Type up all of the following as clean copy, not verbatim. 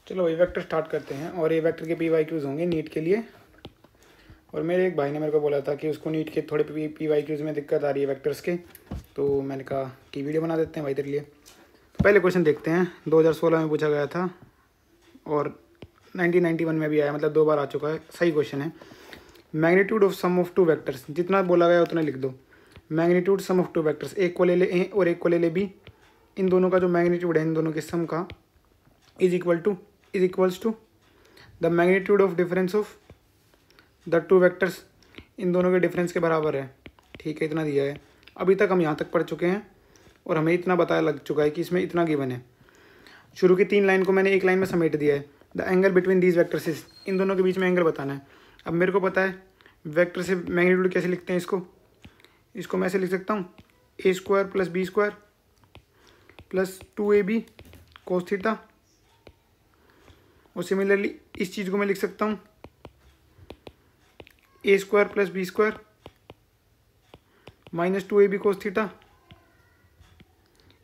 चलो ये vector start करते हैं और ये वेक्टर के पी वाई क्यूज़ होंगे नीट के लिए। और मेरे एक भाई ने मेरे को बोला था कि उसको नीट के थोड़े पी वाई क्यूज़ में दिक्कत आ रही है वेक्टर्स के, तो मैंने कहा कि वीडियो बना देते हैं भाई तेरे लिए। तो पहले क्वेश्चन देखते हैं, 2016 में पूछा गया था और 1991 में भी आया, मतलब 2 बार आ चुका है। सही क्वेश्चन है। Magnitude of sum of two vectors, जितना बोला गया उतना लिख दो। Magnitude sum of two vectors, एक को ले ले ए और एक को ले ले बी, इन दोनों का जो मैग्नीट्यूड है इन दोनों के सम का is equals to the magnitude of difference of the two vectors, इन दोनों के डिफरेंस के बराबर है। ठीक है, इतना दिया है। अभी तक हम यहाँ तक पढ़ चुके हैं और हमें इतना बताया लग चुका है कि इसमें इतना गिवन है। शुरू की 3 लाइन को मैंने एक लाइन में समेट दिया है। The angle between these vectors is, इन दोनों के बीच में एंगल बताना है। अब मेरे को पता है वेक्टर से मैग्नीट्यूड कैसे लिखते हैं। इसको मैं ऐसे लिख सकता हूँ, A square plus B square plus 2ab cos theta. और सिमिलरली इस चीज़ को मैं लिख सकता हूँ A square plus B square minus 2ab cos theta.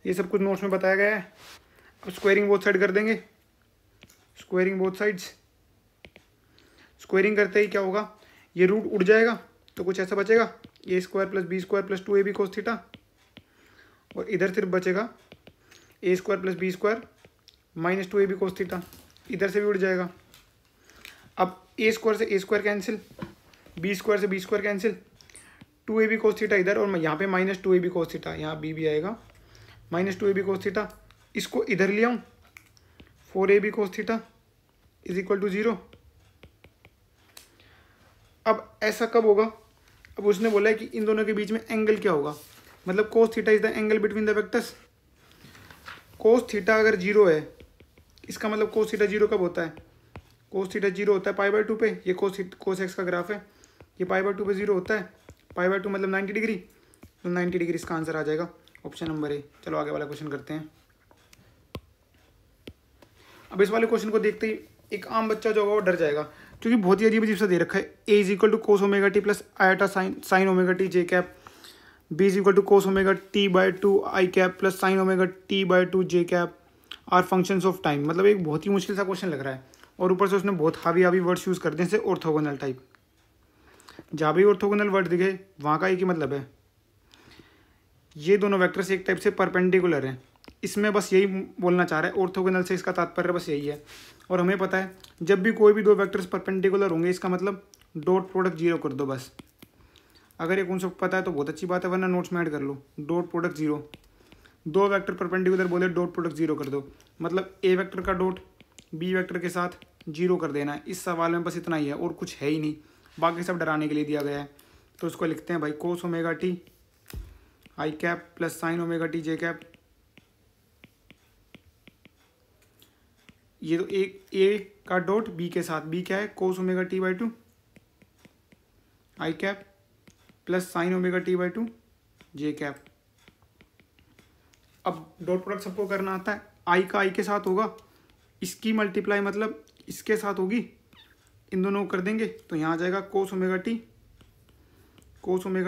ये सब कुछ नोट्स में बताया गया है। अब स्क्वायरिंग बोथ साइड कर देंगे, स्क्वायरिंग बोथ साइड्स। स्क्वायरिंग करते ही क्या होगा, ये रूट उड़ जाएगा तो कुछ ऐसा बचेगा, A square plus B square plus 2ab cos theta. और इधर सिर्फ बचेगा A square plus B square minus 2ab cos theta. इधर से भी उड़ जाएगा। अब ए स्क्वायर से A square cancel, B square से B square cancel, 2ab cos theta इधर, और यहाँ पे माइनस 2ab कोस थीटा, यहाँ बी भी आएगा माइनस 2ab कोस थीटा। इसको इधर ले आऊँ, 4ab cos theta is equal to 0। अब ऐसा कब होगा, अब उसने बोला है कि इन दोनों के बीच में एंगल क्या होगा, मतलब कोस theta is the angle between the vectors. Cos theta अगर 0 है, इसका मतलब कोस थीटा 0 कब होता है, कोस थीटा 0 होता है π/2 पे। ये कोस एक्स का ग्राफ है, ये π/2 पे 0 होता है। π/2 मतलब 90 डिग्री, तो 90 डिग्री इसका आंसर आ जाएगा, ऑप्शन नंबर ए। चलो आगे वाला क्वेश्चन करते हैं। अब इस वाले क्वेश्चन को देखते ही एक आम बच्चा जो होगा वो डर जाएगा, क्योंकि बहुत ही अजीब सा दे रखा है। A is equal to cos omega t plus iota sine omega t j cap, B is equal to cos omega t by 2 I cap plus sine omega t by 2 j cap are functions of time. मतलब एक बहुत ही मुश्किल सा question लग रहा है, और ऊपर से उसने बहुत हावी वर्ड्स यूज़ कर दिए, जैसे ऑर्थोगोनल टाइप। जहाँ भी ऑर्थोगोनल वर्ड दिखे वहाँ का एक ही मतलब है, ये दोनों वेक्टर्स एक टाइप से परपेंडिकुलर हैं। इसमें बस यही बोलना चाह रहा है, ऑर्थोगोनल से इसका तात्पर्य बस यही है। और हमें पता है जब भी कोई भी 2 वेक्टर्स परपेंडिकुलर होंगे, इसका मतलब डॉट प्रोडक्ट 0 कर दो बस। अगर ये कॉन्सेप्ट पता है तो बहुत अच्छी बात है, वरना नोट्स में ऐड कर लो, डॉट प्रोडक्ट 0। 2 वेक्टर परपेंडिकुलर बोले डॉट प्रोडक्ट 0 कर दो, मतलब ए वेक्टर का डॉट बी वेक्टर के साथ 0 कर देना है। इस सवाल में बस इतना ही है और कुछ है ही नहीं, बाकी सब डराने के लिए दिया गया है। तो उसको लिखते हैं भाई कोस omega T I cap plus sine omega t j cap. ये तो एक ए का डॉट बी के साथ, बी क्या है कोस omega T by 2 I cap plus sine omega T by 2 j cap. अब डॉट प्रोडक्ट सबको करना आता है, आई का आई के साथ होगा, इसकी मल्टीप्लाई मतलब इसके साथ होगी, इन दोनों को कर देंगे तो यहाँ आ जाएगा कोस ओमेगा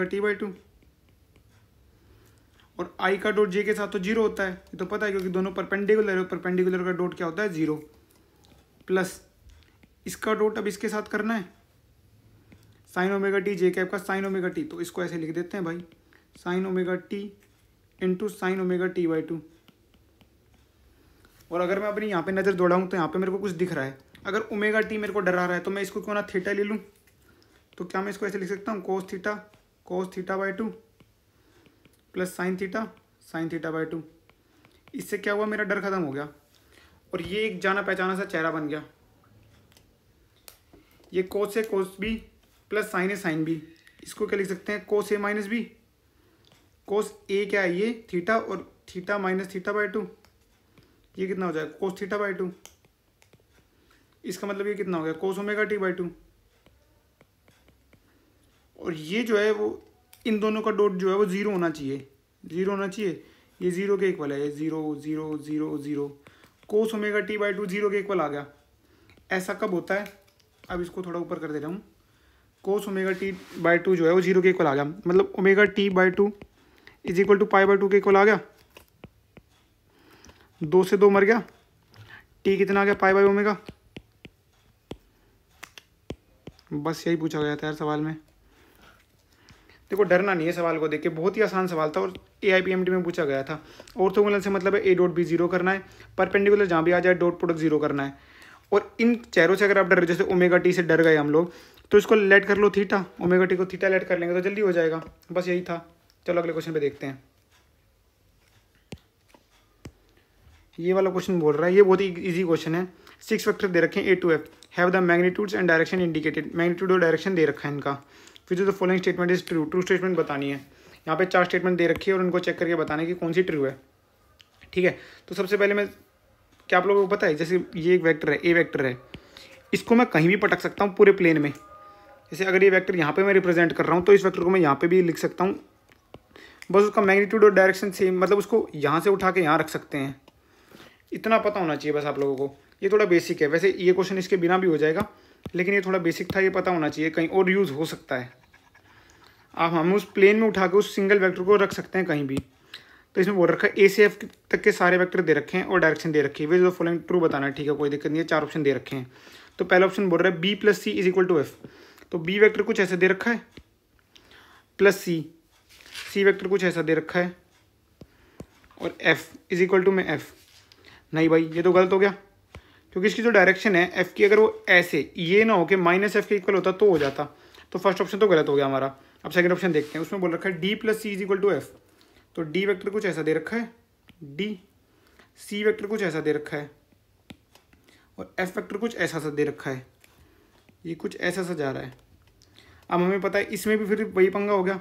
टी बाई 2। और आई का डॉट जे के साथ तो 0 होता है, ये तो पता है क्योंकि दोनों परपेंडिकुलर है। परपेंडिकुलर का डॉट क्या होता है 0, प्लस इसका डॉट अब इसके साथ करना है sign omega t j cap का साइन ओमेगा टी, तो इसको ऐसे लिख देते हैं भाई sign omega T into sine omega T by 2। और अगर मैं अपनी यहाँ पे नज़र दौड़ाऊँ तो यहाँ पे मेरे को कुछ दिख रहा है। अगर ओमेगा टी मेरे को डरा रहा है तो मैं इसको क्यों ना थीटा ले लूँ, तो क्या मैं इसको ऐसे लिख सकता हूँ cos theta by 2 plus sine theta by 2। इससे क्या हुआ, मेरा डर खत्म हो गया और ये एक जाना पहचाना सा चेहरा बन गया। ये कोस है कोस बी प्लस साइन है साइन बी, इसको क्या लिख सकते हैं कोस ए माइनस बी। कोस ए क्या है ये थीटा, और थीटा माइनस थीटा बाई 2, ये कितना हो जाएगा कोस थीटा बाई 2। इसका मतलब ये कितना हो गया कोस ओमेगा टी बाई 2। और ये जो है वो इन दोनों का डॉट जो है वो 0 होना चाहिए, 0 होना चाहिए। ये 0 के इक्वल है, ये 0 0 0 0, कोस ओमेगा टी बाई 2 0 के इक्वल आ गया। ऐसा कब होता है, अब इसको थोड़ा ऊपर कर दे रहा हूँ, कोस ओमेगा टी बाई 2 जो है वो 0 के इक्वल आ गया, मतलब omega T by 2 is equal to pi by 2 के इक्वल आ गया। 2 से 2 मर गया, टी कितना आ गया पाई बाई ओमेगा। बस यही पूछा गया था यार सवाल में। देखो डरना नहीं है सवाल को देख के, बहुत ही आसान सवाल था और AIPMT में पूछा गया था। ऑर्थोगोनल से मतलब है A डॉट B जीरो करना है, परपेंडिकुलर जहाँ भी आ जाए डॉट प्रोडक्ट जीरो करना है। और इन चेहरों से अगर आप डर, जैसे ओमेगा टी से डर गए हम लोग, तो इसको लेट कर लो थीटा, ओमेगा टी को थीटा लेट कर लेंगे तो जल्दी हो जाएगा। बस यही था। चलो अगले क्वेश्चन पे देखते हैं। ये वाला क्वेश्चन बोल रहा है, ये बहुत ही इजी क्वेश्चन है। 6 वेक्टर दे रखे हैं A to F, have the magnitudes and direction indicated. Magnitude और डायरेक्शन दे रखा है इनका। फिर जो following statement is true, true statement बतानी है। यहाँ पे 4 स्टेटमेंट दे रखी है और उनको चेक करके बताना है कि कौन सी ट्रू है। ठीक है, तो सबसे पहले मैं, क्या आप लोगों को पता है, जैसे ये एक वेक्टर है, A वेक्टर है, इसको मैं कहीं भी पटक सकता हूँ पूरे प्लेन में। जैसे अगर ये वेक्टर यहाँ पे मैं रिप्रेजेंट कर रहा हूँ तो इस वेक्टर को मैं यहाँ पे भी लिख सकता हूँ। बस उसका मैग्नीट्यूड और डायरेक्शन सेम, मतलब उसको यहाँ से उठा के यहाँ रख सकते हैं। इतना पता होना चाहिए बस आप लोगों को। ये थोड़ा बेसिक है, वैसे ये क्वेश्चन इसके बिना भी हो जाएगा, लेकिन ये थोड़ा बेसिक था, ये पता होना चाहिए, कहीं और यूज़ हो सकता है। आप हम उस प्लेन में उठा के उस सिंगल वेक्टर को रख सकते हैं कहीं भी। तो इसमें बोल रखा है A से F तक के सारे वेक्टर दे रखे हैं और डायरेक्शन दे रखी है। वे जो फॉलोइंग ट्रू बताना है, ठीक है, कोई दिक्कत नहीं है। 4 ऑप्शन दे रखे हैं। तो पहला ऑप्शन बोल रहा है B plus C is equal to F। तो B वेक्टर कुछ ऐसा दे रखा है प्लस C वेक्टर कुछ ऐसा दे रखा है और F इज इक्वल टू में F। नहीं भाई, ये तो गलत हो गया, क्योंकि इसकी जो डायरेक्शन है F की, अगर वो ऐसे ये ना हो कि माइनस F के इक्वल होता तो हो जाता। तो फर्स्ट ऑप्शन तो गलत हो गया हमारा। अब सेकंड ऑप्शन देखते हैं, उसमें बोल रखा है D plus C is equal to F। तो D वेक्टर कुछ ऐसा दे रखा है D, C वेक्टर कुछ ऐसा दे रखा है और F वेक्टर कुछ ऐसा सा दे रखा है। ये कुछ ऐसा सा जा रहा है। अब हमें पता है इसमें भी फिर वही पंगा हो गया,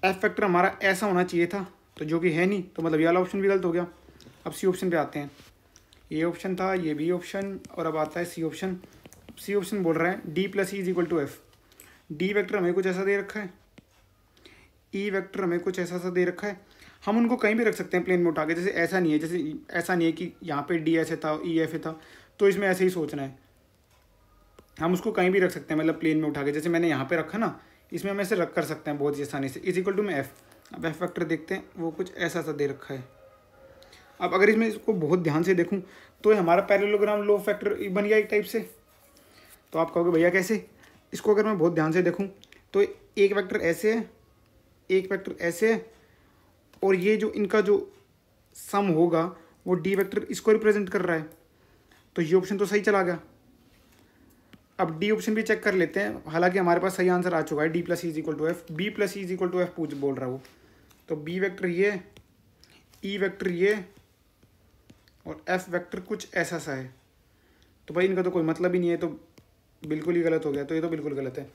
F वेक्टर हमारा ऐसा होना चाहिए था, तो जो कि है नहीं, तो मतलब ये वाला ऑप्शन भी गलत हो गया। अब C ऑप्शन पे आते हैं। ये ऑप्शन था, ये भी ऑप्शन, और अब आता है C ऑप्शन। C ऑप्शन बोल रहा है D plus E is equal to F। D vector हमें कुछ ऐसा दे रखा है, E वेक्टर हमें कुछ ऐसा सा दे रखा है। हम उनको कहीं भी रख सकते हैं प्लेन में उठा के, जैसे ऐसा नहीं है, जैसे ऐसा नहीं है कि यहाँ पे D ऐसे था E ऐसे था, तो इसमें ऐसे ही सोचना है। हम उसको कहीं भी रख सकते हैं, मतलब प्लेन में उठा के, जैसे मैंने यहाँ पे रखा ना, इसमें हम ऐसे रख कर सकते हैं बहुत ही आसानी से। इज इक्वल टू में F। अब F वेक्टर देखते हैं, वो कुछ ऐसा सा दे रखा है। अब अगर इसमें इसको बहुत ध्यान से देखूँ तो ये हमारा पैरेललोग्राम लो फैक्टर बन गया एक टाइप से। तो आप कहोगे भैया कैसे? इसको अगर मैं बहुत ध्यान से देखूँ तो एक वेक्टर ऐसे है, एक वेक्टर ऐसे है, और ये जो इनका जो सम होगा वो D वेक्टर इसको रिप्रेजेंट कर रहा है। तो ये ऑप्शन तो सही चला गया। अब D ऑप्शन भी चेक कर लेते हैं, हालांकि हमारे पास सही आंसर आ चुका है, D plus E is equal to F। B plus E is equal to F पूछ बोल रहा है वो। तो B वेक्टर ये, E वेक्टर ये और F वेक्टर कुछ ऐसा सा है। तो भाई इनका तो कोई मतलब ही नहीं है, तो बिल्कुल ही गलत हो गया। तो ये तो बिल्कुल गलत है।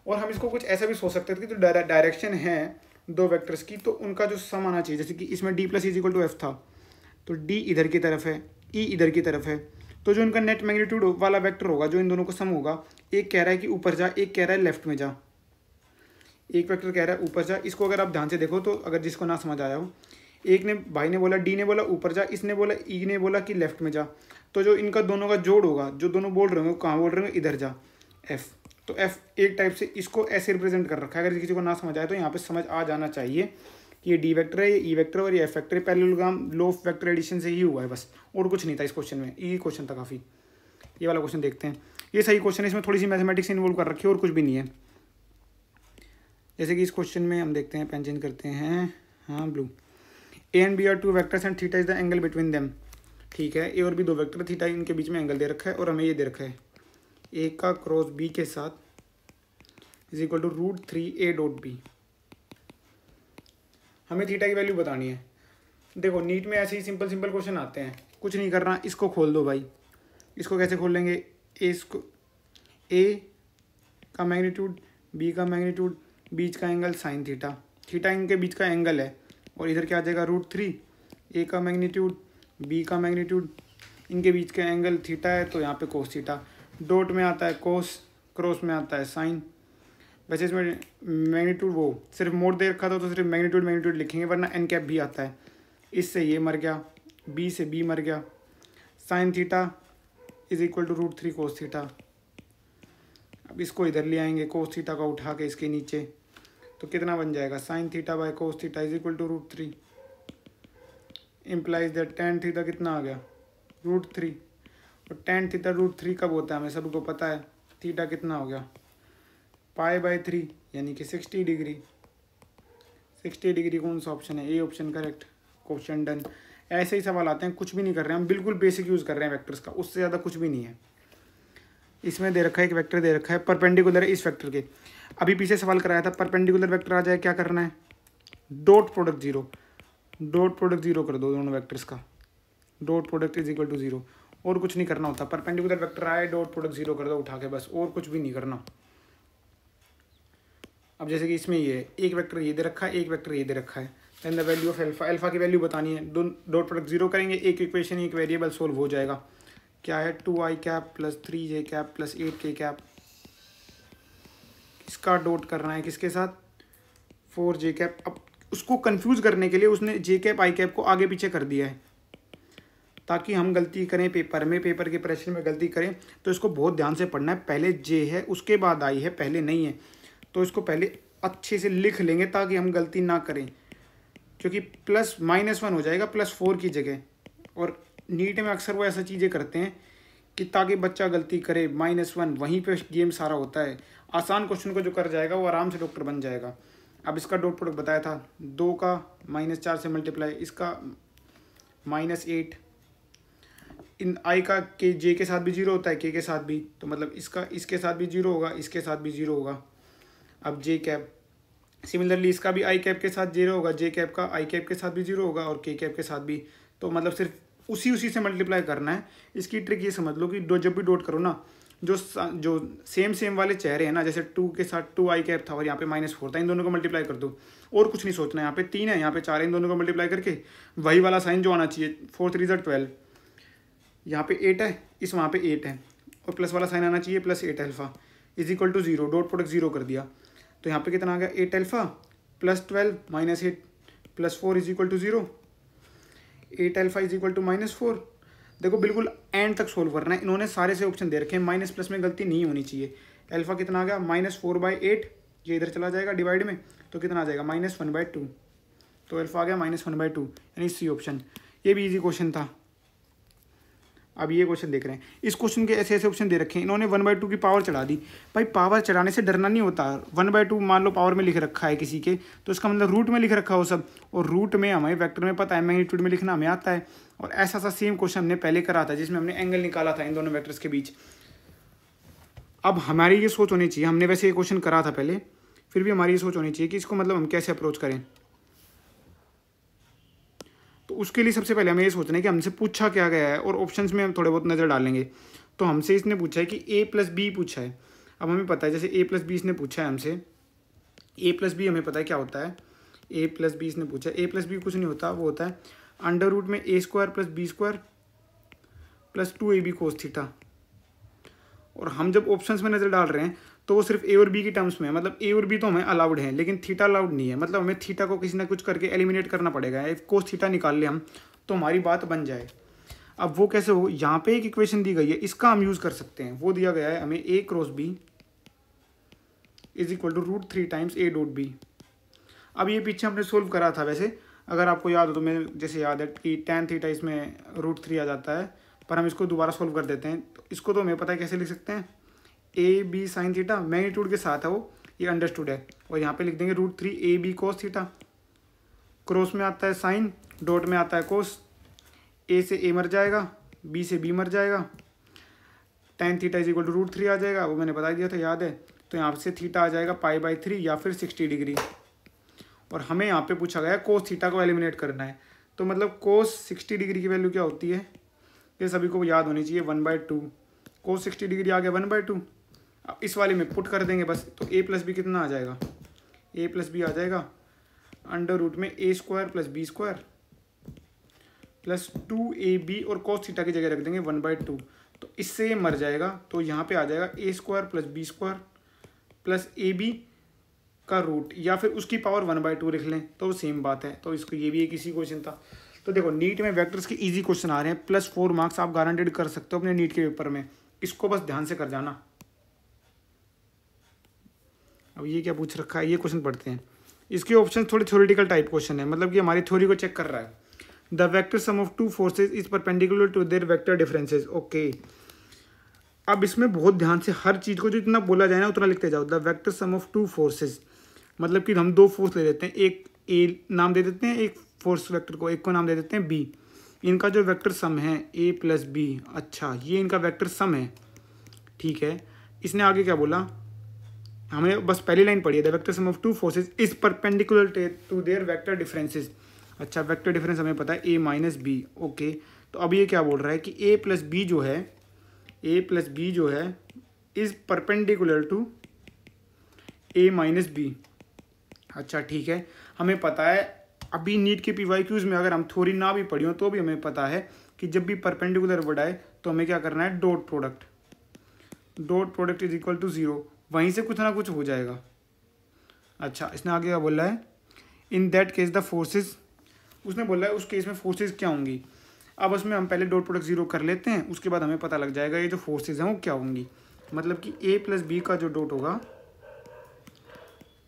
और हम इसको कुछ ऐसा भी सोच सकते थे कि जो डायरेक्शन है दो वेक्टर्स की, तो उनका जो सम आना चाहिए। जैसे कि इसमें D plus is equal to F था, तो D इधर की तरफ है, E इधर की तरफ है, तो जो इनका नेट मैग्नीट्यूड वाला वेक्टर होगा, जो इन दोनों को सम होगा, एक कह रहा है कि ऊपर जा, एक कह रहा है लेफ्ट में जा। एक वेक्टर कह रहा है ऊपर जा। इसको अगर आप ध्यान से देखो तो, अगर जिसको ना समझ आया हो, एक ने, भाई ने बोला, D ने बोला ऊपर जा, इसने बोला, E ने बोला कि लेफ्ट में जा। तो जो इनका दोनों का जोड़ होगा, जो दोनों बोल रहे होंगे, कहाँ बोल रहे होंगे, इधर जा, F। तो F एक टाइप से इसको ऐसे रिप्रेजेंट कर रखा है। अगर किसी को ना समझ आए तो यहाँ पे समझ आ जाना चाहिए कि ये D वेक्टर है, ये E वेक्टर और ये F वेक्टर। पैरेललोग्राम लो वेक्टर एडिशन से ही हुआ है बस, और कुछ नहीं था इस क्वेश्चन में। ये क्वेश्चन था काफ़ी। ये वाला क्वेश्चन देखते हैं, ये सही क्वेश्चन है, इसमें थोड़ी सी मैथमेटिक्स इन्वॉल्व कर रखी है और कुछ भी नहीं है। जैसे कि इस क्वेश्चन में हम देखते हैं, पेन चेंज करते हैं, हाँ blue. A and B are two vectors and theta is the angle between them. ठीक है, A और B दो वेक्टर, थीटा इनके बीच में एंगल दे रखा है, और हमें ये दे रखा है A का क्रॉस B के साथ is equal to √3A dot B। हमें थीटा की वैल्यू बतानी है। देखो नीट में ऐसे ही सिंपल सिंपल क्वेश्चन आते हैं, कुछ नहीं करना, इसको खोल दो भाई। इसको कैसे खोल लेंगे? इसको A का मैग्नीट्यूड, B का मैग्नीट्यूड, बीच का एंगल साइन थीटा। थीटा इनके बीच का एंगल है, और इधर क्या आ जाएगा, √3। A का मैग्नीट्यूड, B का मैग्नीट्यूड, इनके बीच का एंगल थीटा है, तो यहाँ पे कोस थीटा। डॉट में आता है कोस, क्रॉस में आता है साइन। वैसे इसमें मैग्नीट्यूड वो सिर्फ मोड दे रखा था, तो सिर्फ मैग्नीट्यूड लिखेंगे, वरना एन कैप भी आता है। इससे ये मर गया, B से B मर गया। Sine theta is equal to √3 cos theta. अब इसको इधर ले आएंगे, कोस थीटा का उठा के इसके नीचे, तो कितना बन जाएगा, sine theta by cos theta is equal to √3। Implies that tan theta कितना आ गया, √3। और tan थीटा √3 कब होता है हमें सबको पता है। थीटा कितना हो गया π/3 यानी कि 60 डिग्री। 60 डिग्री कौन सा ऑप्शन है, A option correct, question done. ऐसे ही सवाल आते हैं, कुछ भी नहीं कर रहे हैं हम, बिल्कुल बेसिक यूज़ कर रहे हैं वेक्टर्स का, उससे ज़्यादा कुछ भी नहीं है। इसमें दे रखा है एक वेक्टर दे रखा है परपेंडिकुलर है इस वेक्टर के। अभी पीछे सवाल कराया था परपेंडिकुलर वेक्टर आ जाए क्या करना है, डॉट प्रोडक्ट जीरो कर दो दोनों वेक्टर्स का, dot product is equal to 0, और कुछ नहीं करना होता। परपेंडिकुलर वेक्टर आए डॉट प्रोडक्ट 0 कर दो उठा के, बस, और कुछ भी नहीं करना। अब जैसे कि इसमें ये एक वेक्टर ये दे रखा है, एक वेक्टर ये दे रखा है, then the value of alpha, alpha की वैल्यू बतानी है, डॉट प्रोडक्ट 0 करेंगे, एक इक्वेशन एक वेरिएबल सोल्व हो जाएगा। क्या है 2i cap plus 3j cap plus 8k cap, इसका डॉट करना है किसके साथ 4j कैप। अब उसको कंफ्यूज करने के लिए उसने j कैप i कैप को आगे पीछे कर दिया है ताकि हम गलती करें पेपर में, पेपर के प्रश्न में गलती करें तो इसको बहुत ध्यान से पढ़ना है। पहले j है उसके बाद i है, पहले नहीं है, तो इसको पहले अच्छे से लिख लेंगे ताकि हम गलती ना करें, क्योंकि +-1 हो जाएगा +4 की जगह। और नीट में अक्सर वो ऐसा चीज़ें करते हैं कि ताकि बच्चा गलती करे, -1 वहीं पे गेम सारा होता है। आसान क्वेश्चन को जो कर जाएगा वो आराम से डॉक्टर बन जाएगा। अब इसका डॉट प्रोडक्ट बताया था 2 का -4 से मल्टीप्लाई, इसका -8, इन i का के j के साथ भी 0 होता है, k के साथ भी, तो मतलब इसका इसके साथ भी 0 होगा, इसके साथ भी 0 होगा। अब j कैप सिमिलरली इसका भी i कैप के साथ 0 होगा, j कैप का i कैप के साथ भी 0 होगा और k कैप के साथ भी, तो मतलब सिर्फ उसी से मल्टीप्लाई करना है। इसकी ट्रिक ये समझ लो कि जब भी डॉट करो ना, जो सेम वाले चेहरे हैं ना, जैसे 2 के साथ 2i कैप था और यहाँ पे -4 था, इन दोनों को मल्टीप्लाई कर दो, और कुछ नहीं सोचना है। यहाँ पे 3 है, यहाँ पे 4 है, इन दोनों को मल्टीप्लाई करके वही वाला साइन जो आना चाहिए 4 3 12, यहाँ पे 8 है, इस वहाँ पे 8 है, और प्लस वाला साइन आना चाहिए +8 alpha is equal to 0, dot product 0 कर दिया, तो यहाँ पे कितना आ गया 8 alpha +12 -8 +4 is equal to 0, 8 alpha is equal to -4। देखो बिल्कुल एंड तक सोल्व करना है, इन्होंने सारे से ऑप्शन दे रखे हैं, माइनस प्लस में गलती नहीं होनी चाहिए। अल्फा कितना आ गया -4/8, ये इधर चला जाएगा डिवाइड में, तो कितना आ जाएगा -1/2, तो अल्फा आ गया -1/2, यानी सी ऑप्शन। ये भी इजी क्वेश्चन था। अब ये क्वेश्चन देख रहे हैं, इस क्वेश्चन के ऐसे ऑप्शन दे रखे हैं, इन्होंने 1/2 की पावर चढ़ा दी। भाई पावर चढ़ाने से डरना नहीं होता, 1/2 मान लो पावर में लिख रखा है किसी के, तो इसका मतलब रूट में लिख रखा हो सब, और रूट में हमें वेक्टर में पता है, मैग्नीट्यूड में लिखना हमें आता है। और ऐसा सा सेम क्वेश्चन हमने पहले करा था जिसमें हमने एंगल निकाला था इन दोनों वेक्टर्स के बीच। अब हमारी ये सोच होनी चाहिए, हमने वैसे ये क्वेश्चन करा था पहले, फिर भी हमारी ये सोच होनी चाहिए कि इसको मतलब हम कैसे अप्रोच करें। तो उसके लिए सबसे पहले हमें ये सोचना है कि हमसे पूछा क्या गया है, और ऑप्शंस में हम थोड़े बहुत नज़र डालेंगे। तो हमसे इसने पूछा है कि a+b पूछा है। अब हमें पता है जैसे a+b इसने पूछा है हमसे, a+b हमें पता है क्या होता है, a+b इसने पूछा है, a+b कुछ नहीं होता, वो होता है √ में a² + b² + 2ab cos theta. और हम जब ऑप्शंस में नज़र डाल रहे हैं तो वो सिर्फ ए और बी की टर्म्स में है, मतलब ए और बी तो हमें अलाउड है लेकिन थीटा अलाउड नहीं है, मतलब हमें थीटा को किसी ना कुछ करके एलिमिनेट करना पड़ेगा। कोस थीटा निकाल ले हम तो हमारी बात बन जाए। अब वो कैसे हो, यहाँ पे एक इक्वेशन दी गई है, इसका हम यूज़ कर सकते हैं। वो दिया गया है हमें a cross b is equal to √3 times a.b। अब ये पीछे हमने सोल्व करा था वैसे, अगर आपको याद हो तो, मैं जैसे याद है कि tan थीटा इसमें √3 आ जाता है, पर हम इसको दोबारा सोल्व कर देते हैं। तो इसको तो हमें पता है कैसे लिख सकते हैं, a/b sin थीटा, मैग्नीट्यूड के साथ है वो, ये अंडरस्टूड है, और यहाँ पे लिख देंगे √3 a/b cos थीटा। क्रॉस में आता है साइन, डॉट में आता है कोस, a से a मर जाएगा, b से b मर जाएगा, tan theta is equal to √3 आ जाएगा, वो मैंने बता दिया था याद है। तो यहाँ से थीटा आ जाएगा π/3 या फिर 60 डिग्री। और हमें यहाँ पे पूछा गया कोस थीटा को एलिमिनेट करना है, तो मतलब कोस 60 डिग्री की वैल्यू क्या होती है, ये सभी को याद होनी चाहिए, 1/2। कोस 60 डिग्री आ गया 1/2। अब इस वाले में पुट कर देंगे बस, तो a+b कितना आ जाएगा, a+b आ जाएगा √ में a² + b² + 2ab, और cos थीटा की जगह रख देंगे 1/2, तो इससे ये मर जाएगा। तो यहाँ पे आ जाएगा a² + b² + ab का रूट, या फिर उसकी पावर 1/2 लिख लें तो सेम बात है। तो इसको ये भी एक इसी क्वेश्चन था। तो देखो नीट में वेक्टर्स के इजी क्वेश्चन आ रहे हैं, +4 मार्क्स आप गारंटेड कर सकते हो अपने नीट के पेपर में, इसको बस ध्यान से कर जाना। अब ये क्या पूछ रखा है, ये क्वेश्चन पढ़ते हैं। इसके ऑप्शन थोड़े थ्योरेटिकल टाइप क्वेश्चन है, मतलब कि हमारी थ्योरी को चेक कर रहा है। The vector sum of two forces is perpendicular to their vector differences. Okay, अब इसमें बहुत ध्यान से हर चीज़ को जो इतना बोला जाए ना उतना लिखते जाओ। The vector sum of two forces, मतलब कि हम दो फोर्स ले लेते हैं, एक ए नाम दे देते हैं एक फोर्स वेक्टर को, एक को नाम दे देते हैं बी। इनका जो वेक्टर सम है ए प्लस बी, अच्छा ये इनका वेक्टर सम है, ठीक है। इसने आगे क्या बोला, हमने बस पहली लाइन पढ़ी है, the vector sum of two forces is perpendicular to their vector differences. अच्छा, वेक्टर डिफरेंस हमें पता है ए माइनस बी। ओके, तो अब ये क्या बोल रहा है कि ए प्लस बी जो है, ए प्लस बी जो है is perpendicular to A minus B. अच्छा ठीक है, हमें पता है अभी नीट के PYQs में अगर हम थोड़ी ना भी पढ़ी हो तो भी हमें पता है कि जब भी परपेंडिकुलर वर्ड आए तो हमें क्या करना है, dot product, dot product is equal to 0, वहीं से कुछ ना कुछ हो जाएगा। अच्छा, इसने आगे क्या बोला है, in that case the forces, उसने बोला है उस केस में फोर्सेज क्या होंगी। अब उसमें हम पहले डॉट प्रोडक्ट 0 कर लेते हैं, उसके बाद हमें पता लग जाएगा ये जो फोर्सेज हैं वो क्या होंगी। मतलब कि ए प्लस बी का जो डॉट होगा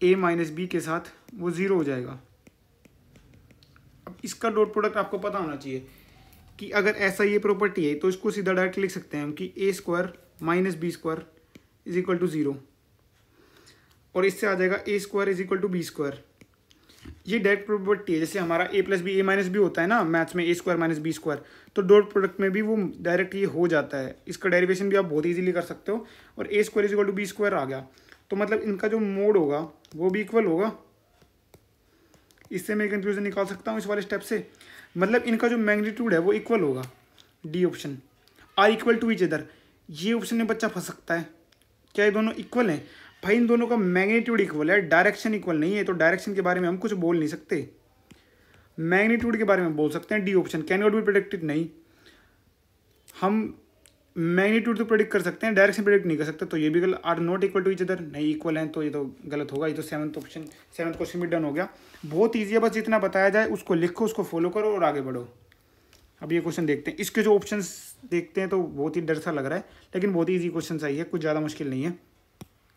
ए माइनस बी के साथ वो 0 हो जाएगा। अब इसका डॉट प्रोडक्ट आपको पता होना चाहिए कि अगर ऐसा ये प्रॉपर्टी है तो इसको सीधा डायरेक्ट लिख सकते हैं हम कि A square minus B square is equal to 0, और इससे आ जाएगा A square is equal to B square. ये डायरेक्ट प्रॉपर्टी है, जैसे हमारा A plus B A minus B होता है ना मैथ्स में, A square minus B square, तो डॉट प्रोडक्ट में भी वो डायरेक्ट ये हो जाता है। इसका डेरिवेशन भी आप बहुत इजीली कर सकते हो, और A square is equal to B square आ गया, तो मतलब इनका जो मोड होगा वो भी इक्वल होगा। इससे मैं कंक्लूजन निकाल सकता हूँ इस वाले स्टेप से, मतलब इनका जो मैग्नीट्यूड है वो इक्वल होगा। D option, are equal to each other, ये ऑप्शन में बच्चा फंस सकता है, क्या ये दोनों इक्वल हैं? भाई इन दोनों का मैग्नीट्यूड इक्वल है, डायरेक्शन इक्वल नहीं है, तो डायरेक्शन के बारे में हम कुछ बोल नहीं सकते, मैग्नीट्यूड के बारे में बोल सकते हैं। D option, can not be predicted, नहीं, हम मैग्नीट्यूड तो प्रेडिक्ट कर सकते हैं, डायरेक्शन प्रेडिक्ट नहीं कर सकते, तो ये भी गलत। Are not equal to each other, नहीं इक्वल हैं तो ये तो गलत होगा। ये तो सेवन्थ क्वेश्चन भी डन हो गया। बहुत ईजी है, बस जितना बताया जाए उसको लिखो, उसको फॉलो करो और आगे बढ़ो। अब ये क्वेश्चन देखते हैं, इसके जो ऑप्शंस देखते हैं तो बहुत ही डर सा लग रहा है, लेकिन बहुत ही ईजी क्वेश्चन सही है, कुछ ज़्यादा मुश्किल नहीं है।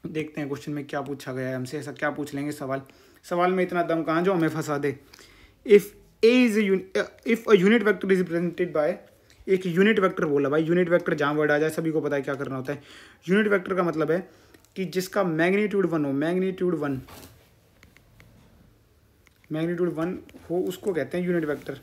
देखते हैं क्वेश्चन में क्या पूछा गया है हमसे, ऐसा क्या पूछ लेंगे सवाल में इतना दम कहाँ जो हमें फंसा दे। If a unit vector is represented by, एक यूनिट वेक्टर बोला भाई, यूनिट वेक्टर जहाँ वर्ड आ जाए सभी को पता है क्या करना होता है। यूनिट वेक्टर का मतलब है कि जिसका मैग्नीट्यूड 1 हो, मैग्नीट्यूड 1 हो उसको कहते हैं यूनिट वेक्टर।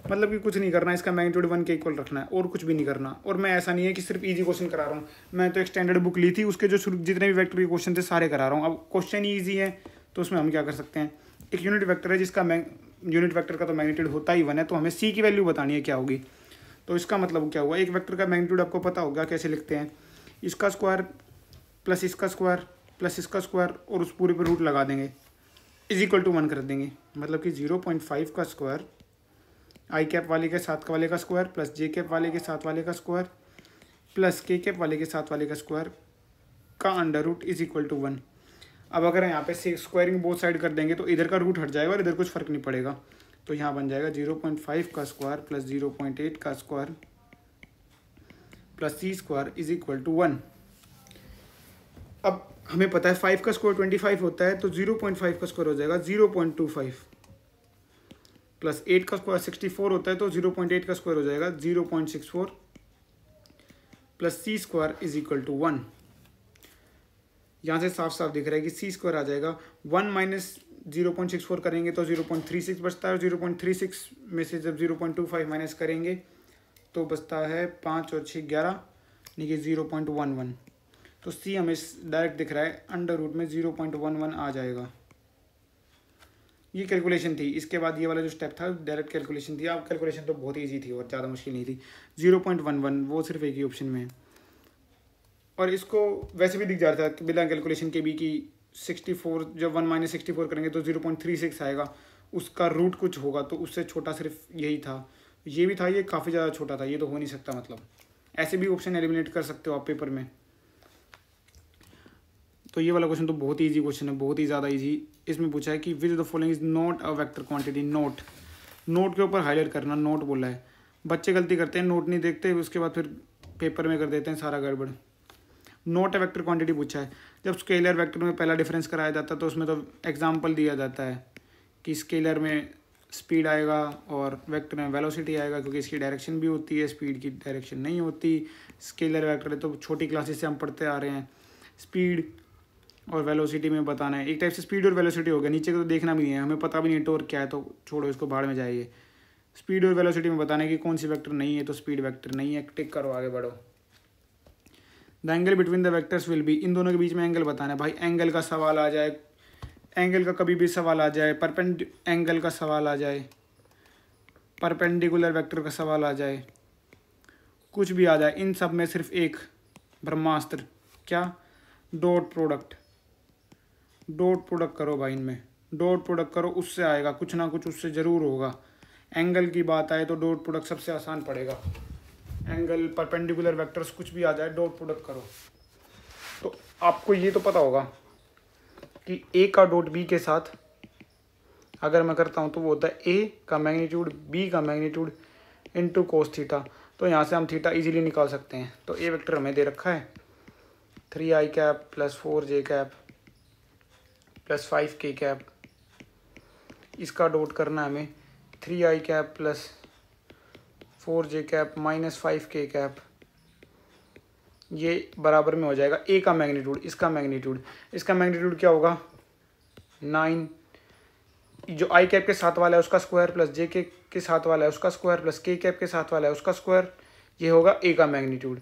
मतलब कि कुछ नहीं करना, इसका मैग्नीट्यूड 1 के इक्वल रखना है और कुछ भी नहीं करना। और मैं ऐसा नहीं है कि सिर्फ इजी क्वेश्चन करा रहा हूँ, मैं तो एक स्टैंडर्ड बुक ली थी, उसके जो जितने भी वेक्टर के क्वेश्चन थे सारे करा रहा हूँ। अब क्वेश्चन ही ईजी है तो उसमें हम क्या कर सकते हैं, एक यूनिट वेक्टर है जिसका यूनिट वेक्टर का तो मैग्नीट्यूड होता ही 1 है, तो हमें सी की वैल्यू बतानी है क्या होगी। तो इसका मतलब क्या हुआ, एक वेक्टर का मैग्नीट्यूड आपको पता होगा कैसे लिखते हैं, इसका स्क्वायर प्लस इसका स्क्वायर प्लस इसका स्क्वायर और उस पूरे पर रूट लगा देंगे, इज इक्वल टू 1 कर देंगे। मतलब कि 0.5 का स्क्वायर आई कैप वाले के साथ वाले का स्क्वायर प्लस जे कैप वाले के साथ वाले का स्क्वायर प्लस के कैप वाले के साथ वाले का स्क्वायर का under root is equal to 1। अब अगर यहाँ पे स्क्वायरिंग बोथ साइड कर देंगे तो इधर का रूट हट जाएगा और इधर कुछ फर्क नहीं पड़ेगा, तो यहाँ बन जाएगा 0.5 का स्क्वायर प्लस 0.8 का square plus C square is equal to 1। अब हमें पता है 5 का स्क्वायर 25 होता है, तो 0.5 का स्क्वायर हो जाएगा 0.25 प्लस 8 का स्क्वायर 64 होता है, तो 0.8 का स्क्वायर हो जाएगा 0.64 plus C square is equal to 1। यहाँ से साफ साफ दिख रहा है कि सी स्क्वायर आ जाएगा 1 माइनस 0.64 करेंगे तो 0.36 बचता है, और 0.36 में से जब 0.25 माइनस करेंगे तो बचता है 5 और 6 11, यानी कि 0.11। तो सी हमें डायरेक्ट दिख रहा है अंडर रूट में 0.11 आ जाएगा। ये कैलकुलेशन थी, इसके बाद ये वाला जो स्टेप था डायरेक्ट कैलकुलेशन थी। अब कैलकुलेशन तो बहुत ईजी थी और ज़्यादा मुश्किल नहीं थी। 0.11 वो सिर्फ एक ही ऑप्शन में है, और इसको वैसे भी दिख जाता है बिना कैलकुलेशन के भी कि 64 जब 1 माइनस 64 करेंगे तो 0.36 आएगा, उसका रूट कुछ होगा, तो उससे छोटा सिर्फ यही था, ये भी था, ये काफ़ी ज़्यादा छोटा था, ये तो हो नहीं सकता। मतलब ऐसे भी ऑप्शन एलिमिनेट कर सकते हो आप पेपर में। तो ये वाला क्वेश्चन तो बहुत ही ईजी क्वेश्चन है, बहुत ही ज़्यादा ईजी। इसमें पूछा है कि which the following is not a vector quantity. Note के ऊपर हाईलाइट करना, नोट बोला है। बच्चे गलती करते हैं, नोट नहीं देखते, उसके बाद फिर पेपर में कर देते हैं सारा गड़बड़। नोट अ वेक्टर क्वांटिटी पूछा है। जब स्केलर वेक्टर में पहला डिफरेंस कराया जाता है तो उसमें तो एग्जाम्पल दिया जाता है कि स्केलर में स्पीड आएगा और वेक्टर में वेलोसिटी आएगा, क्योंकि इसकी डायरेक्शन भी होती है, स्पीड की डायरेक्शन नहीं होती। स्केलर वेक्टर है तो छोटी क्लासेस से हम पढ़ते आ रहे हैं। स्पीड और वेलोसिटी में बताना है, एक टाइप से स्पीड और वेलोसिटी हो गया। नीचे को तो देखना भी नहीं है, हमें पता भी नहीं टॉर्क क्या है, तो छोड़ो इसको, भाड़ में जाइए। स्पीड और वेलोसिटी में बताना है कि कौन सी वेक्टर नहीं है, तो स्पीड वेक्टर नहीं है, टिक करो, आगे बढ़ो। The angle between the vectors will be, इन दोनों के बीच में एंगल बताना है। भाई एंगल का सवाल आ जाए, एंगल का कभी भी सवाल आ जाए, एंगल का सवाल आ जाए, परपेंडिकुलर वेक्टर का सवाल आ जाए, कुछ भी आ जाए, इन सब में सिर्फ एक ब्रह्मास्त्र, क्या? Dot product. डॉट प्रोडक्ट करो भाई, इनमें डॉट प्रोडक्ट करो, उससे आएगा कुछ ना कुछ, उससे ज़रूर होगा। एंगल की बात आए तो डॉट प्रोडक्ट सबसे आसान पड़ेगा। एंगल, परपेंडिकुलर वेक्टर्स, कुछ भी आ जाए डॉट प्रोडक्ट करो। तो आपको ये तो पता होगा कि ए का डॉट बी के साथ अगर मैं करता हूँ तो वो होता है ए का मैग्नीट्यूड बी का मैग्नीट्यूड इंटू कोस थीटा। तो यहाँ से हम थीटा इजीली निकाल सकते हैं। तो ए वेक्टर हमें दे रखा है 3i cap plus 4j cap plus 5k cap. इसका डॉट करना है हमें 3i cap plus 4j cap minus 5k cap. ये बराबर में हो जाएगा ए का मैग्नीट्यूड, इसका मैग्नीट्यूड, इसका मैग्नीट्यूड क्या होगा 9, जो आई कैप के साथ वाला है उसका स्क्वायर प्लस जे के साथ वाला है उसका स्क्वायर प्लस के कैप के साथ वाला है उसका स्क्वायर। ये होगा ए का मैग्नीट्यूड।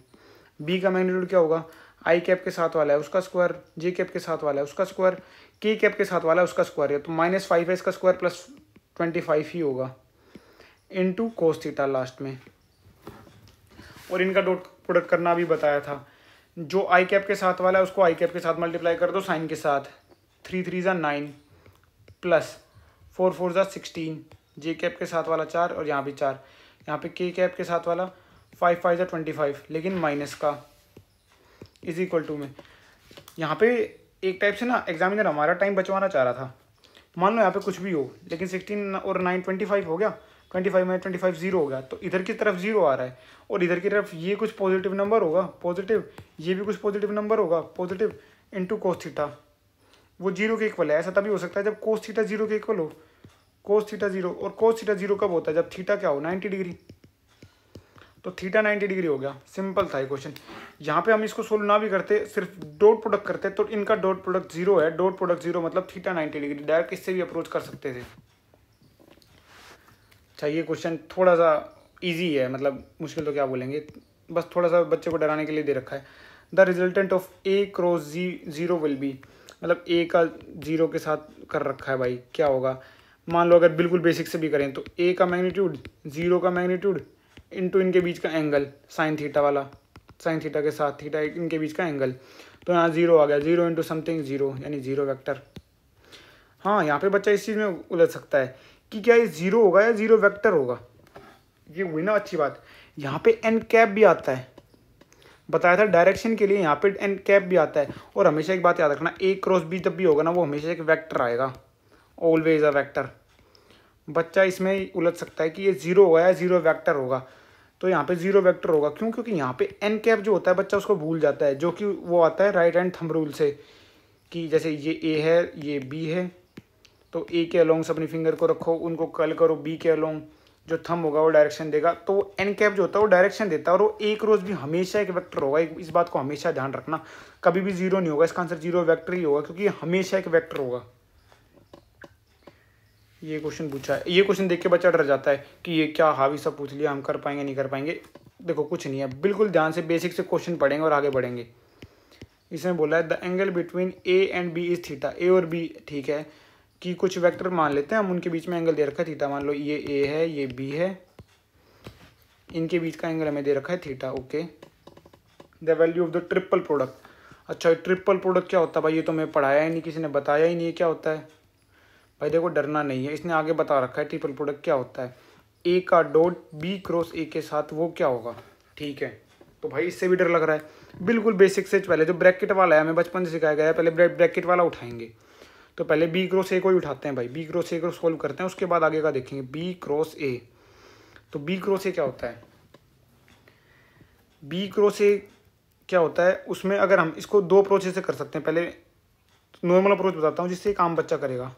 बी का मैग्नीट्यूड क्या होगा, आई कैप के साथ वाला है उसका स्क्वायर, जे कैप के साथ वाला है उसका स्क्वायर, के कैप के साथ वाला है उसका स्क्वायर है, तो -5 है इसका स्क्वायर प्लस 25 ही होगा इनटू कोस थीटा लास्ट में। और इनका डॉट प्रोडक्ट करना भी बताया था। जो आई कैप के साथ वाला है उसको आई कैप के साथ मल्टीप्लाई कर दो साइन के साथ, 3 3 = 9 प्लस 4 4 = 16, जे कैप के साथ वाला 4 और यहाँ भी 4, यहाँ पे के कैप के साथ वाला 5 5 = 25, लेकिन माइनस का इज इक्वल टू में। यहाँ पे एक टाइप से ना एग्जामिनर हमारा टाइम बचवाना चाह रहा था। मान लो यहाँ पे कुछ भी हो, लेकिन 16 और 9 25 हो गया, 25 में 25 0 हो गया, तो इधर की तरफ 0 आ रहा है और इधर की तरफ ये कुछ पॉजिटिव नंबर होगा, पॉजिटिव, ये भी कुछ पॉजिटिव नंबर होगा, पॉजिटिव, इंटू कोस थीटा। वो 0 के इक्वल है। ऐसा तभी हो सकता है जब कोस थीटा 0 के इक्वल हो। कोस थीटा 0, और कोस थीटा 0 कब होता है, जब थीटा क्या हो 90 डिग्री। तो थीटा 90 डिग्री हो गया। सिंपल था ये क्वेश्चन। यहाँ पे हम इसको सोल्व ना भी करते, सिर्फ डॉट प्रोडक्ट करते, तो इनका डॉट प्रोडक्ट 0 है। डॉट प्रोडक्ट 0 मतलब थीटा 90 डिग्री। डायरेक्ट इससे भी अप्रोच कर सकते थे। अच्छा, ये क्वेश्चन थोड़ा सा इजी है, मतलब मुश्किल तो क्या बोलेंगे, बस थोड़ा सा बच्चे को डराने के लिए दे रखा है। The resultant of A cross zero will be, मतलब ए का 0 के साथ कर रखा है भाई, क्या होगा। मान लो अगर बिल्कुल बेसिक से भी करें तो ए का मैग्नीट्यूड 0 का मैग्नीट्यूड इंटू इनके बीच का एंगल साइन थीटा वाला, साइन थीटा के साथ थीटा इनके बीच का एंगल, तो यहाँ 0 आ गया, 0 इंटू समथिंग 0 यानी 0 वेक्टर। हाँ, यहाँ पे बच्चा इस चीज़ में उलझ सकता है कि क्या ये 0 होगा या 0 वेक्टर होगा। ये हुई ना अच्छी बात। यहाँ पे एन कैप भी आता है, बताया था डायरेक्शन के लिए, यहाँ पे एन कैप भी आता है। और हमेशा एक बात याद रखना, ए क्रॉस बी जब भी होगा ना, वो हमेशा एक वेक्टर आएगा, ऑलवेज अ वेक्टर। बच्चा इसमें उलझ सकता है कि ये 0 होगा या 0 वेक्टर होगा। तो यहाँ पे 0 वेक्टर होगा, क्यों? क्योंकि यहाँ पे एन कैप जो होता है बच्चा उसको भूल जाता है, जो कि वो आता है राइट हैंड थंब रूल से, कि जैसे ये ए है ये बी है, तो ए के अलोंग अपनी फिंगर को रखो, उनको कर्ल करो, बी के अलोंग जो थंब होगा वो डायरेक्शन देगा। तो एन कैप जो होता है वो डायरेक्शन देता है, और वो ए क्रॉस भी हमेशा एक वेक्टर होगा। इस बात को हमेशा ध्यान रखना, कभी भी 0 नहीं होगा, इसका आंसर 0 वेक्टर ही होगा, क्योंकि हमेशा एक वेक्टर होगा। ये क्वेश्चन पूछा है, ये क्वेश्चन देख के बच्चा डर जाता है कि ये क्या हावी सब पूछ लिया, हम कर पाएंगे नहीं कर पाएंगे। देखो कुछ नहीं है, बिल्कुल ध्यान से बेसिक से क्वेश्चन पढ़ेंगे और आगे बढ़ेंगे। इसमें बोला है the angle between A and B is theta. A और बी ठीक है कि कुछ वेक्टर मान लेते हैं हम, उनके बीच में एंगल दे रखा है थीटा। मान लो ये ए है ये बी है, इनके बीच का एंगल हमें दे रखा है theta. Okay, the value of the triple product. अच्छा, ट्रिपल प्रोडक्ट क्या होता है भाई, ये तो मैं पढ़ाया ही नहीं, किसी ने बताया ही नहीं है क्या होता है। भाई देखो डरना नहीं है, इसने आगे बता रखा है ट्रिपल प्रोडक्ट क्या होता है। ए का डॉट बी क्रॉस ए के साथ वो क्या होगा, ठीक है। तो भाई इससे भी डर लग रहा है। बिल्कुल बेसिक से पहले जो ब्रैकेट वाला है हमें बचपन से सिखाया गया है, पहले ब्रैकेट वाला उठाएंगे। तो पहले बी क्रॉस ए को ही उठाते हैं भाई, बी क्रॉस ए को सोल्व करते हैं, उसके बाद आगे का देखेंगे। बी क्रॉस ए, तो बी क्रॉस ए क्या होता है, बी क्रॉस ए क्या होता है, उसमें अगर हम इसको 2 अप्रोच से कर सकते हैं। पहले नॉर्मल अप्रोच बताता हूँ जिससे एक आम बच्चा करेगा।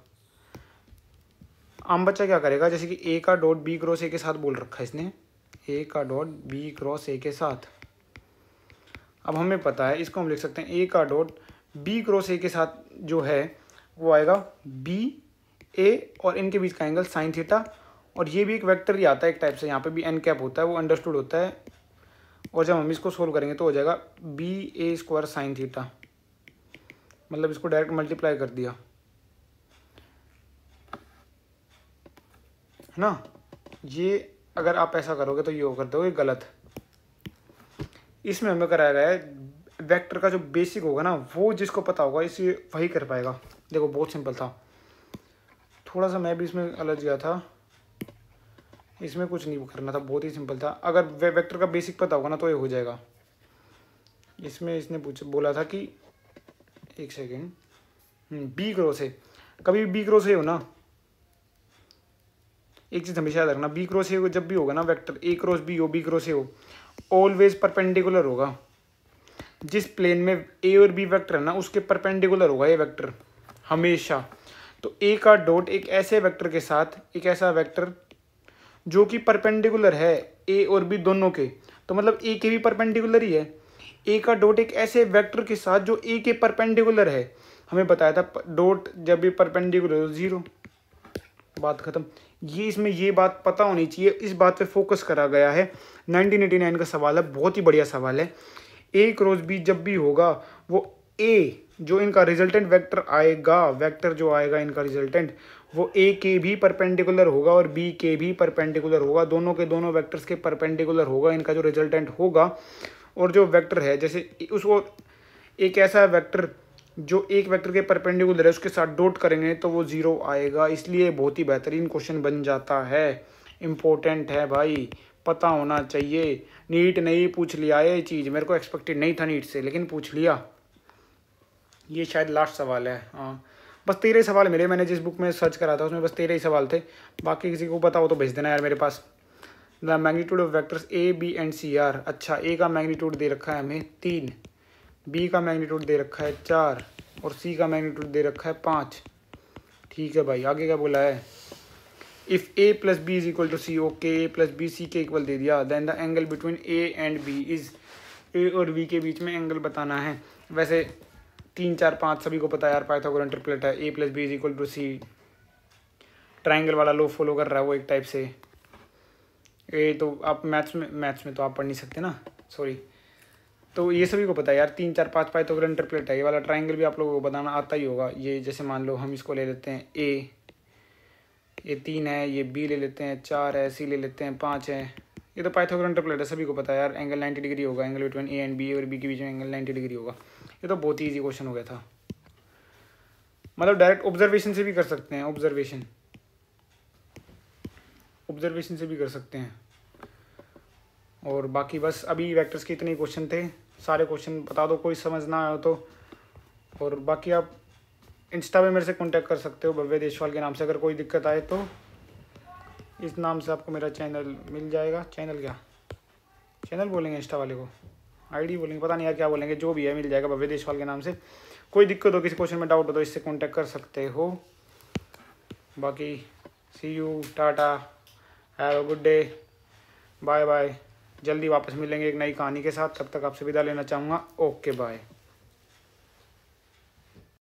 आम बच्चा क्या करेगा, जैसे कि ए का डॉट बी क्रॉस ए के साथ बोल रखा है इसने, ए का डॉट बी क्रॉस ए के साथ। अब हमें पता है, इसको हम लिख सकते हैं ए का डॉट बी क्रॉस ए के साथ जो है वो आएगा बी ए, और इनके बीच का एंगल साइन थीटा, और ये भी एक वेक्टर ही आता है एक टाइप से, यहाँ पे भी एन कैप होता है, वो अंडरस्टूड होता है। और जब हम इसको सोल्व करेंगे तो हो जाएगा बी ए स्क्वायर साइन थीटा, मतलब इसको डायरेक्ट मल्टीप्लाई कर दिया, है ना। ये अगर आप ऐसा करोगे तो ये हो कर दोगे गलत। इसमें हमें कराया गया है वेक्टर का जो बेसिक होगा ना, वो जिसको पता होगा इसे वही कर पाएगा। देखो बहुत सिंपल था, थोड़ा सा मैं भी इसमें अलझ गया था, इसमें कुछ नहीं करना था, बहुत ही सिंपल था। अगर वेक्टर का बेसिक पता होगा ना तो ये हो जाएगा। इसमें इसने बोला था कि एक सेकेंड, बी क्रॉस है, कभी बी क्रॉस है हो ना, एक चीज़ हमेशा याद रखना, बी क्रॉस ए जब भी होगा ना वेक्टर, ए क्रॉस बी हो, बी क्रॉस ए हो, ऑलवेज परपेंडिकुलर होगा। जिस प्लेन में ए और बी वेक्टर है ना उसके परपेंडिकुलर होगा ये वेक्टर हमेशा। तो ए का डॉट एक ऐसे वेक्टर के साथ, एक ऐसा वेक्टर जो कि परपेंडिकुलर है ए और बी दोनों के, तो मतलब ए के भी परपेंडिकुलर ही है। ए का डॉट एक ऐसे वेक्टर के साथ जो ए के परपेंडिकुलर है, हमें बताया था डॉट जब भी परपेंडिकुलर हो 0, बात खत्म। ये इसमें ये बात पता होनी चाहिए, इस बात पे फोकस करा गया है। 1989 का सवाल है, बहुत ही बढ़िया सवाल है। ए क्रॉस बी जब भी होगा वो ए जो इनका रिजल्टेंट वेक्टर आएगा, वेक्टर जो आएगा इनका रिजल्टेंट, वो ए के भी परपेंडिकुलर होगा और बी के भी परपेंडिकुलर होगा, दोनों के दोनों वेक्टर्स के परपेंडिकुलर होगा इनका जो रिजल्टेंट होगा। और जो वेक्टर है जैसे उसको एक ऐसा वेक्टर जो एक वेक्टर के परपेंडिकुलर है उसके साथ डॉट करेंगे तो वो 0 आएगा। इसलिए बहुत ही बेहतरीन क्वेश्चन बन जाता है, इम्पोर्टेंट है भाई, पता होना चाहिए। नीट नहीं पूछ लिया ये चीज़, मेरे को एक्सपेक्टेड नहीं था नीट से, लेकिन पूछ लिया। ये शायद लास्ट सवाल है, हाँ बस 13 सवाल मिले, मैंने जिस बुक में सर्च करा था उसमें बस 13 ही सवाल थे। बाकी किसी को पता हो तो भेज देना यार मेरे पास। The magnitude of vectors A B and C are. अच्छा, ए का मैग्नीट्यूड दे रखा है हमें 3, बी का मैग्नीट्यूड दे रखा है 4 और सी का मैग्नीट्यूड दे रखा है 5। ठीक है भाई, आगे क्या बोला है, if A plus B is equal to C, okay A plus B C के इक्वल दे दिया, then the angle between A and B is, A और बी के बीच में एंगल बताना है। वैसे 3 4 5 सभी को पता है यार, पाइथागोरस ट्रिपलेट है, A plus B is equal to C, triangle वाला लो फॉलो कर रहा है वो एक टाइप से। ए तो आप मैथ्स में तो आप पढ़ नहीं सकते ना, सॉरी, तो ये सभी को पता है यार, 3 4 5 पाइथागोरस ट्रिपलेट है। ये वाला ट्राइंगल भी आप लोगों को बताना आता ही होगा। ये जैसे मान लो हम इसको ले लेते हैं ए, ये 3 है, ये बी ले लेते हैं 4 है, सी ले लेते हैं 5 है, ये तो पाइथागोरस ट्रिपलेट है, सभी को पता है यार। एंगल 90 डिग्री होगा, angle between A and B, और बी के बीच में एंगल 90 डिग्री होगा। ये तो बहुत ही ईजी क्वेश्चन हो गया था, मतलब डायरेक्ट ऑब्जर्वेशन से भी कर सकते हैं, ऑब्जर्वेशन से भी कर सकते हैं। और बाकी बस अभी वेक्टर्स के इतने क्वेश्चन थे, सारे क्वेश्चन बता दो कोई समझ ना आया तो। और बाकी आप इंस्टा पे मेरे से कांटेक्ट कर सकते हो भव्य देशवाल के नाम से, अगर कोई दिक्कत आए तो इस नाम से आपको मेरा चैनल मिल जाएगा। चैनल बोलेंगे इंस्टा वाले को, आईडी बोलेंगे, पता नहीं यार क्या बोलेंगे, जो भी है मिल जाएगा भव्य देशवाल के नाम से। कोई दिक्कत हो, किसी क्वेश्चन में डाउट हो तो इससे कांटेक्ट कर सकते हो। बाकी see you, tata, have a good day, bye bye. जल्दी वापस मिलेंगे एक नई कहानी के साथ, तब तक आपसे विदा लेना चाहूँगा। Okay bye.